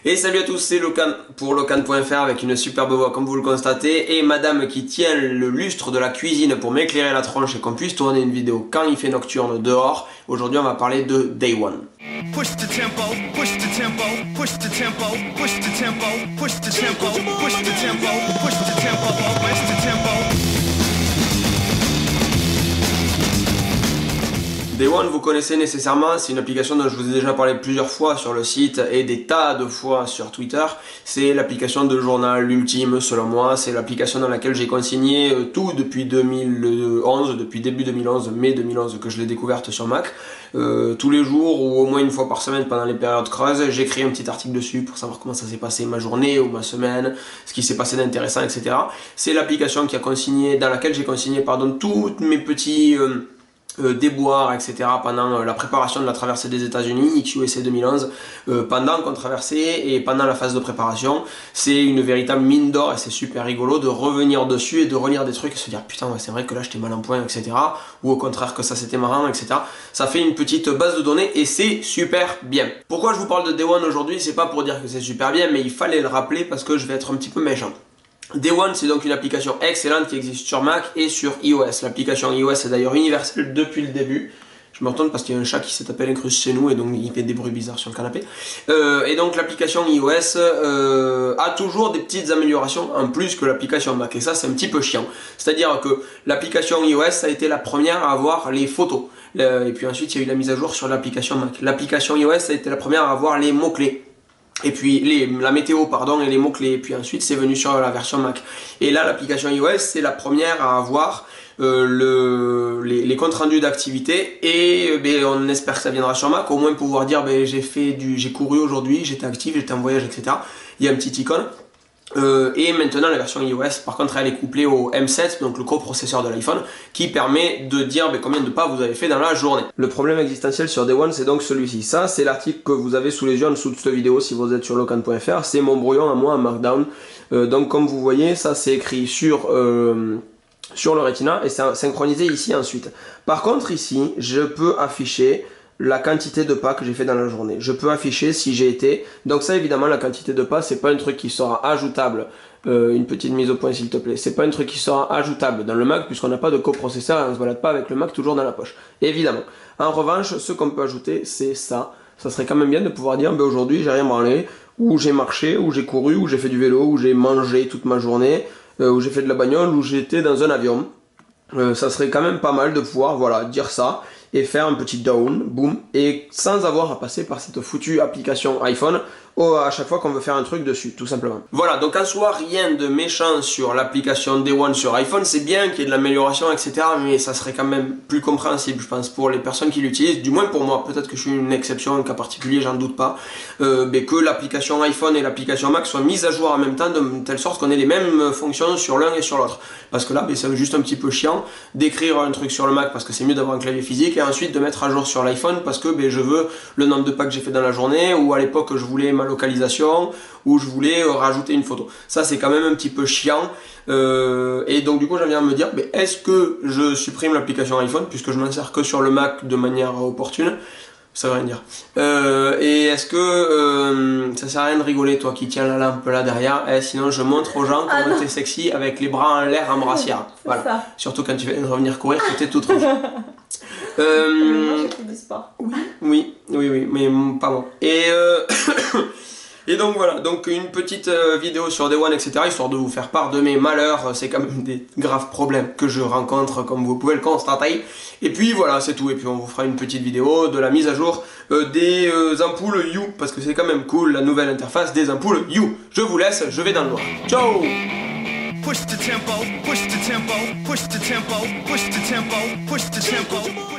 Et salut à tous, c'est Locan pour Locan.fr avec une superbe voix comme vous le constatez et madame qui tient le lustre de la cuisine pour m'éclairer la tronche et qu'on puisse tourner une vidéo quand il fait nocturne dehors. Aujourd'hui on va parler de Day One. Push the tempo, push the tempo, push the tempo, push the tempo, push the tempo, push the tempo, push the tempo, push the tempo. Day One, vous connaissez nécessairement, c'est une application dont je vous ai déjà parlé plusieurs fois sur le site et des tas de fois sur Twitter. C'est l'application de journal ultime selon moi, c'est l'application dans laquelle j'ai consigné tout depuis 2011, depuis début 2011, mai 2011 que je l'ai découverte sur Mac. Tous les jours ou au moins une fois par semaine pendant les périodes creuses, j'écris un petit article dessus pour savoir comment ça s'est passé ma journée ou ma semaine, ce qui s'est passé d'intéressant, etc. C'est l'application dans laquelle j'ai consigné toutes mes petits... déboires, etc. pendant la préparation de la traversée des États-Unis, XUSA 2011, pendant qu'on traversait et pendant la phase de préparation. C'est une véritable mine d'or et c'est super rigolo de revenir dessus et de relire des trucs et se dire putain, ouais, c'est vrai que là j'étais mal en point, etc. Ou au contraire que ça c'était marrant, etc. Ça fait une petite base de données et c'est super bien. Pourquoi je vous parle de Day One aujourd'hui? C'est pas pour dire que c'est super bien, mais il fallait le rappeler parce que je vais être un petit peu méchant. Day One, c'est donc une application excellente qui existe sur Mac et sur iOS. L'application iOS est d'ailleurs universelle depuis le début. Je me retourne parce qu'il y a un chat qui s'est tapé l'incruste chez nous et donc il fait des bruits bizarres sur le canapé. Et donc l'application iOS a toujours des petites améliorations en plus que l'application Mac. Et ça, c'est un petit peu chiant. C'est-à-dire que l'application iOS a été la première à avoir les photos. Et puis ensuite, il y a eu la mise à jour sur l'application Mac. L'application iOS a été la première à avoir les mots-clés. Et puis la météo pardon et les mots-clés, et puis ensuite c'est venu sur la version Mac. Et là l'application iOS c'est la première à avoir les comptes rendus d'activité et on espère que ça viendra sur Mac, au moins pouvoir dire j'ai couru aujourd'hui, j'étais actif, j'étais en voyage, etc. Il y a un petit icône. Et maintenant la version iOS par contre elle est couplée au M7, donc le coprocesseur de l'iPhone, qui permet de dire combien de pas vous avez fait dans la journée. Le problème existentiel sur Day One c'est donc celui-ci. Ça c'est l'article que vous avez sous les yeux en dessous de cette vidéo si vous êtes sur locan.fr, c'est mon brouillon à moi en Markdown. Donc comme vous voyez ça c'est écrit sur le Retina et c'est synchronisé ici ensuite. Par contre ici je peux afficher la quantité de pas que j'ai fait dans la journée. Je peux afficher si j'ai été... Donc ça évidemment la quantité de pas c'est pas un truc qui sera ajoutable. Une petite mise au point s'il te plaît. C'est pas un truc qui sera ajoutable dans le Mac puisqu'on n'a pas de coprocesseur et on se balade pas avec le Mac toujours dans la poche. Évidemment. En revanche ce qu'on peut ajouter c'est ça. Ça serait quand même bien de pouvoir dire aujourd'hui j'ai rien branlé, ou j'ai marché, ou j'ai couru, ou j'ai fait du vélo, ou j'ai mangé toute ma journée, ou j'ai fait de la bagnole, ou j'étais dans un avion. Ça serait quand même pas mal de pouvoir dire ça et faire un petit down, boom, et sans avoir à passer par cette foutue application iPhone à chaque fois qu'on veut faire un truc dessus, tout simplement. Voilà, donc en soi, rien de méchant sur l'application Day One sur iPhone, c'est bien qu'il y ait de l'amélioration, etc., mais ça serait quand même plus compréhensible, je pense, pour les personnes qui l'utilisent, du moins pour moi, peut-être que je suis une exception, un cas particulier, j'en doute pas, que l'application iPhone et l'application Mac soient mises à jour en même temps, de telle sorte qu'on ait les mêmes fonctions sur l'un et sur l'autre. Parce que là, c'est juste un petit peu chiant d'écrire un truc sur le Mac, parce que c'est mieux d'avoir un clavier physique, et ensuite de mettre à jour sur l'iPhone, parce que je veux le nombre de pas que j'ai fait dans la journée, ou à l'époque je voulais ma localisation, ou je voulais rajouter une photo. Ça c'est quand même un petit peu chiant, et donc du coup j'en viens à me dire, est-ce que je supprime l'application iPhone, puisque je m'en sers que sur le Mac de manière opportune, ça veut rien dire. Et est-ce que ça sert à rien de rigoler, toi qui tiens la lampe là derrière, sinon je montre aux gens comment t'es sexy avec les bras en l'air en brassière. Voilà. Ça. Surtout quand tu viens de revenir courir, que t'es toute rouge. Moi j'ai fait du sport. Oui, mais pas moi. Et donc voilà, donc une petite vidéo sur Day One, etc. histoire de vous faire part de mes malheurs. C'est quand même des graves problèmes que je rencontre, comme vous pouvez le constater. Et puis voilà, c'est tout. Et puis on vous fera une petite vidéo de la mise à jour des ampoules Hue, parce que c'est quand même cool, la nouvelle interface des ampoules Hue. Je vous laisse, je vais dans le noir. Ciao! Push the tempo, push the tempo, push the tempo, push the tempo, push the tempo.